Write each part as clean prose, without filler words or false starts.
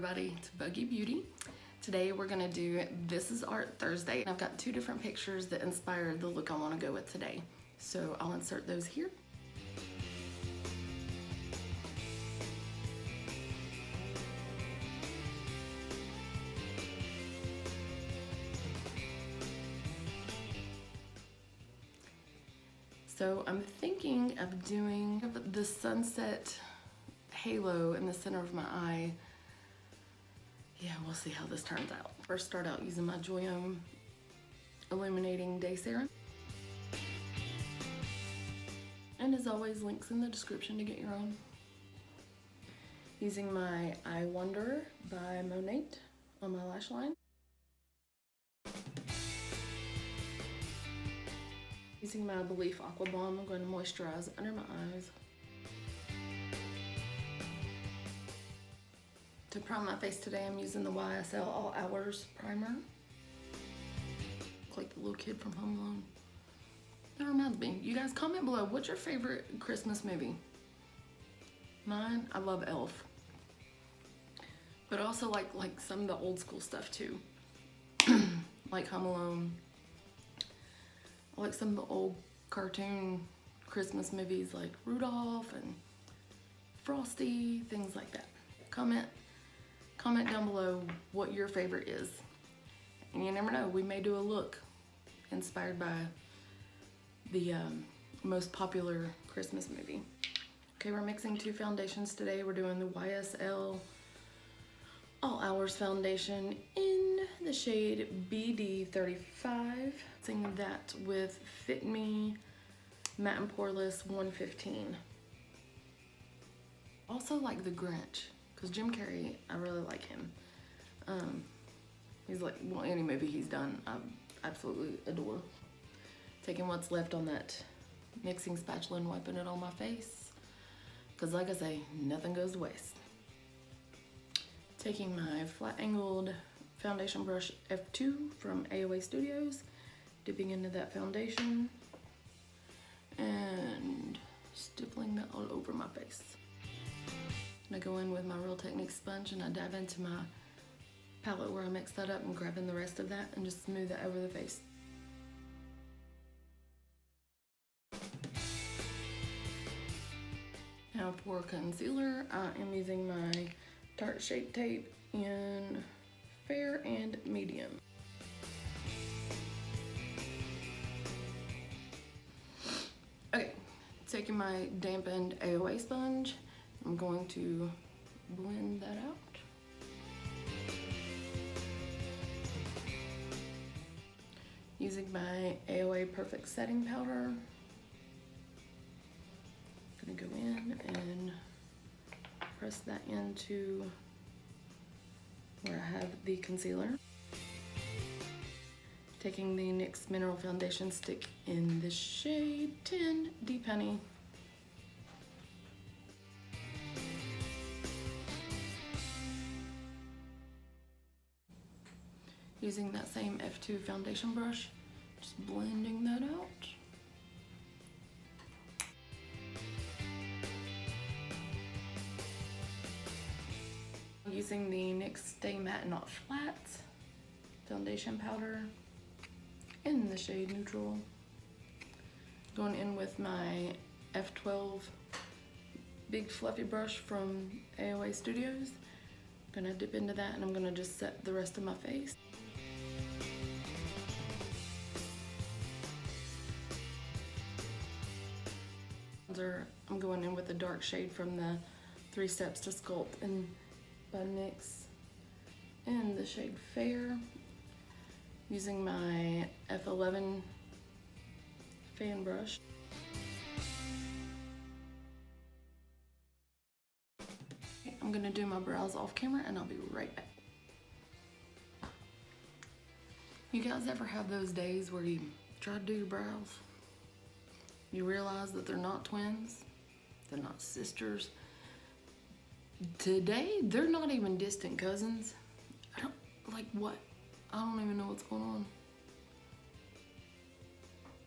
everybody, it's Buggy Beauty. Today we're gonna do This is Art Thursday. I've got two different pictures that inspired the look I wanna go with today. So I'll insert those here. So I'm thinking of doing the sunset halo in the center of my eye. Yeah, we'll see how this turns out. First, start out using my Joyome Illuminating Day Serum. And as always, links in the description to get your own. Using my Eye Wonder by Monat on my lash line. Using my Belif Aqua Balm, I'm going to moisturize under my eyes. To prime my face today, I'm using the YSL All Hours Primer. Look like the little kid from Home Alone. That reminds me, you guys comment below, what's your favorite Christmas movie? Mine, I love Elf. But I also like some of the old school stuff too. Like Home Alone. I like some of the old cartoon Christmas movies like Rudolph and Frosty, things like that. Comment down below what your favorite is. And you never know, we may do a look inspired by the most popular Christmas movie. Okay, we're mixing two foundations today. We're doing the YSL All Hours Foundation in the shade BD35. Mixing that with Fit Me Matte and Poreless 115. Also like The Grinch. Because Jim Carrey, I really like him. He's like, well, any movie he's done, I absolutely adore. Taking what's left on that mixing spatula and wiping it on my face. Because like I say, nothing goes to waste. Taking my flat angled foundation brush F2 from AOA Studios, dipping into that foundation, and stippling that all over my face. I go in with my Real Techniques sponge and I dab into my palette where I mix that up and grabbing the rest of that and just smooth it over the face. Now for concealer, I am using my Tarte Shape Tape in Fair and Medium. Okay, taking my dampened AOA sponge, I'm going to blend that out. Using my AOA Perfect Setting Powder, I'm gonna go in and press that into where I have the concealer. Taking the NYX Mineral Foundation Stick in the shade 10 Deep Honey. Using that same F2 foundation brush, just blending that out. Using the NYX Stay Matte Not Flat foundation powder in the shade Neutral. Going in with my F12 big fluffy brush from AOA Studios. Gonna dip into that and I'm gonna just set the rest of my face. I'm going in with a dark shade from the 3 Steps to Sculpt and by NYX in the shade Fair. Using my F11 fan brush. I'm gonna do my brows off camera and I'll be right back. You guys ever have those days where you try to do your brows? You realize that they're not twins, they're not sisters. Today, they're not even distant cousins. I don't even know what's going on.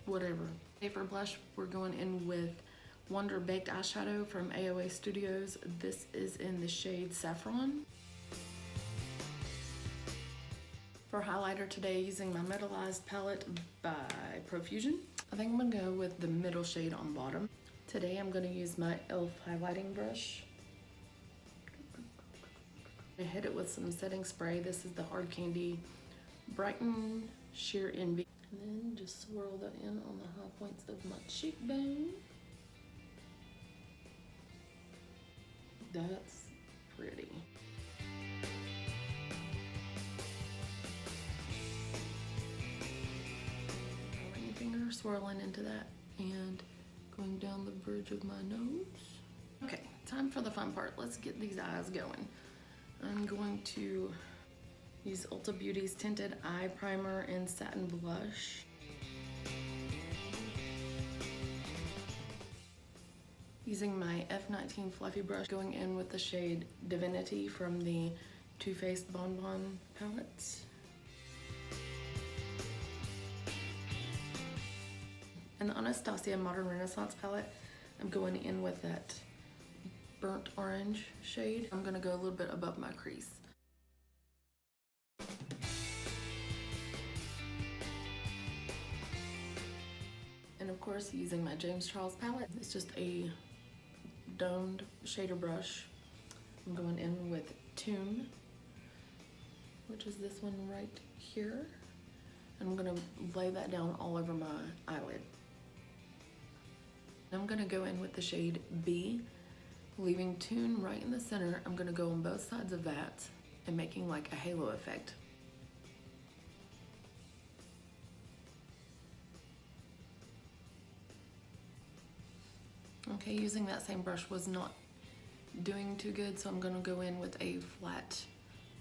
Whatever. Okay, for blush, we're going in with Wonder Baked Eyeshadow from AOA Studios. This is in the shade Saffron. For highlighter today, using my Metalized palette by Profusion. I think I'm gonna go with the middle shade on the bottom. Today I'm gonna use my e.l.f. highlighting brush. I hit it with some setting spray. This is the Hard Candy Brighten Sheer Envy. And then just swirl that in on the high points of my cheekbone. That's pretty. Ring finger swirling into that and going down the bridge of my nose. Okay, time for the fun part. Let's get these eyes going. I'm going to use Ulta Beauty's Tinted Eye Primer in Satin Blush. Using my F19 Fluffy Brush, going in with the shade Divinity from the Too Faced Bon Bon palettes. In the Anastasia Modern Renaissance palette, I'm going in with that burnt orange shade. I'm gonna go a little bit above my crease. And of course, using my James Charles palette, it's just a domed shader brush. I'm going in with Tune, which is this one right here. And I'm gonna lay that down all over my eyelid. I'm gonna go in with the shade B, leaving Tune right in the center. I'm gonna go on both sides of that and making like a halo effect. Okay, using that same brush was not doing too good, so I'm gonna go in with a flat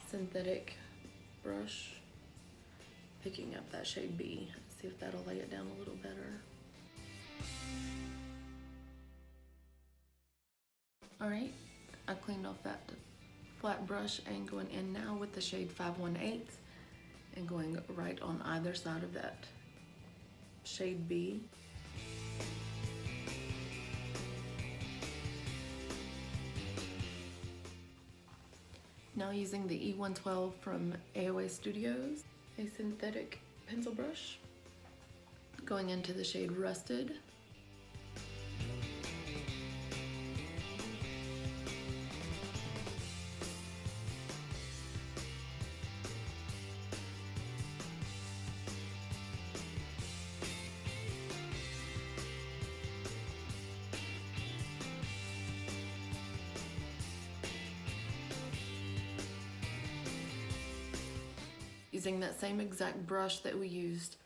synthetic brush, picking up that shade B. See if that'll lay it down a little better. All right, I cleaned off that flat brush and going in now with the shade 518 and going right on either side of that shade B. Now using the E112 from AOA Studios, a synthetic pencil brush, going into the shade Rusted. Using that same exact brush that we used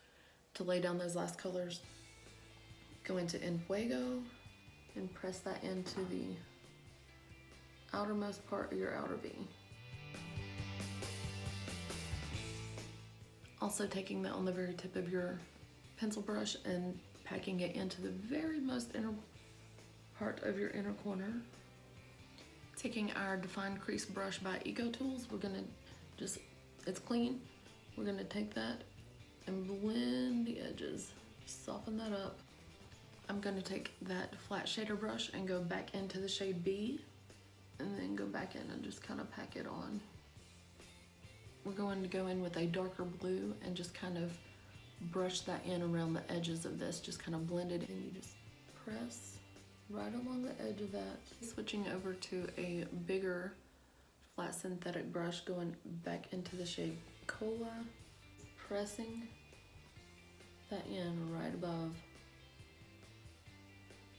to lay down those last colors, go into En Fuego and press that into the outermost part of your outer V. Also taking that on the very tip of your pencil brush and packing it into the very most inner part of your inner corner. Taking our Define Crease brush by Eco Tools, we're gonna just, it's clean. We're gonna take that and blend the edges, soften that up. I'm gonna take that flat shader brush and go back into the shade B and then go back in and just kind of pack it on. We're going to go in with a darker blue and just kind of brush that in around the edges of this, just kind of blend it in. You just press right along the edge of that. Switching over to a bigger flat synthetic brush, going back into the shade Cola, pressing that in right above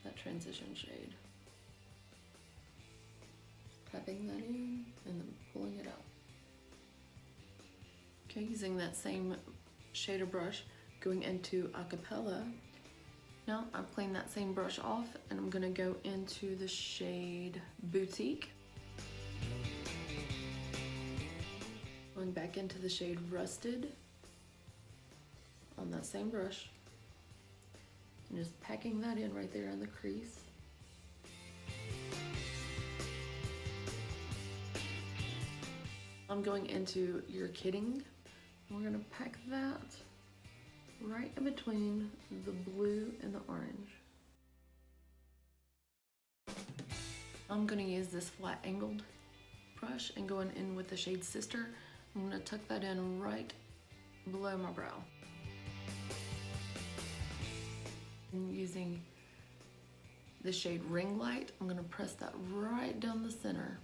that transition shade. Tapping that in and then pulling it out. Okay, using that same shader brush, going into Acapella. Now I've cleaned that same brush off and I'm gonna go into the shade Boutique. Going back into the shade Rusted on that same brush and just packing that in right there in the crease. I'm going into You're Kidding. We're gonna pack that right in between the blue and the orange. I'm gonna use this flat angled brush and going in with the shade Sister. I'm gonna tuck that in right below my brow. And using the shade Ring Light, I'm gonna press that right down the center.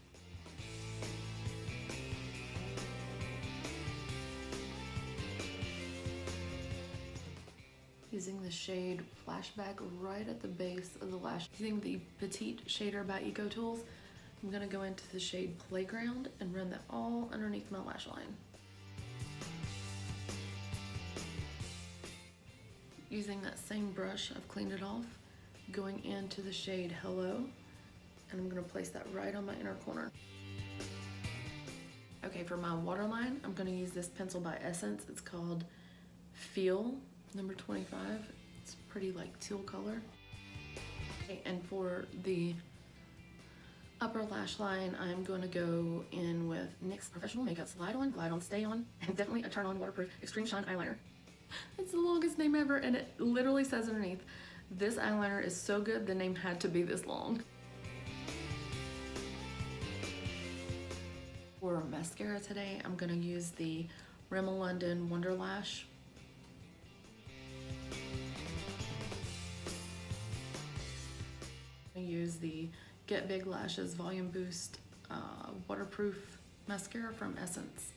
Using the shade Flashback right at the base of the lash. Using the Petite Shader by Eco Tools, I'm gonna go into the shade Playground and run that all underneath my lash line. Using that same brush, I've cleaned it off, going into the shade Hello, and I'm gonna place that right on my inner corner. Okay, for my waterline, I'm gonna use this pencil by Essence. It's called Feel number 25. It's pretty like teal color. Okay, and for the upper lash line, I'm going to go in with NYX Professional Makeup Glide On, Stay On, and definitely a Turn On Waterproof Extreme Shine Eyeliner. It's the longest name ever, and it literally says underneath, this eyeliner is so good, the name had to be this long. For mascara today, I'm going to use the Rimmel London Wonder Lash. I use the Get Big Lashes Volume Boost Waterproof Mascara from Essence.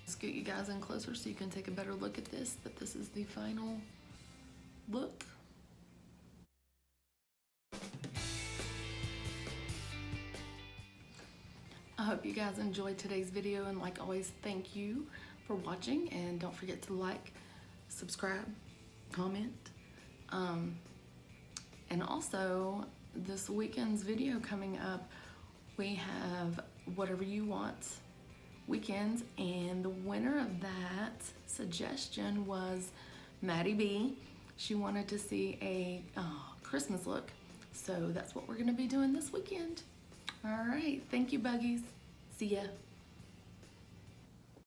Let's get you guys in closer so you can take a better look at this, but this is the final look. I hope you guys enjoyed today's video, and like always, thank you for watching, and don't forget to like, subscribe, comment, and also this weekend's video coming up, we have Whatever You Want weekends, and the winner of that suggestion was Maddie B. She wanted to see a Christmas look, so that's what we're gonna be doing this weekend. All right, thank you, Buggies. See ya.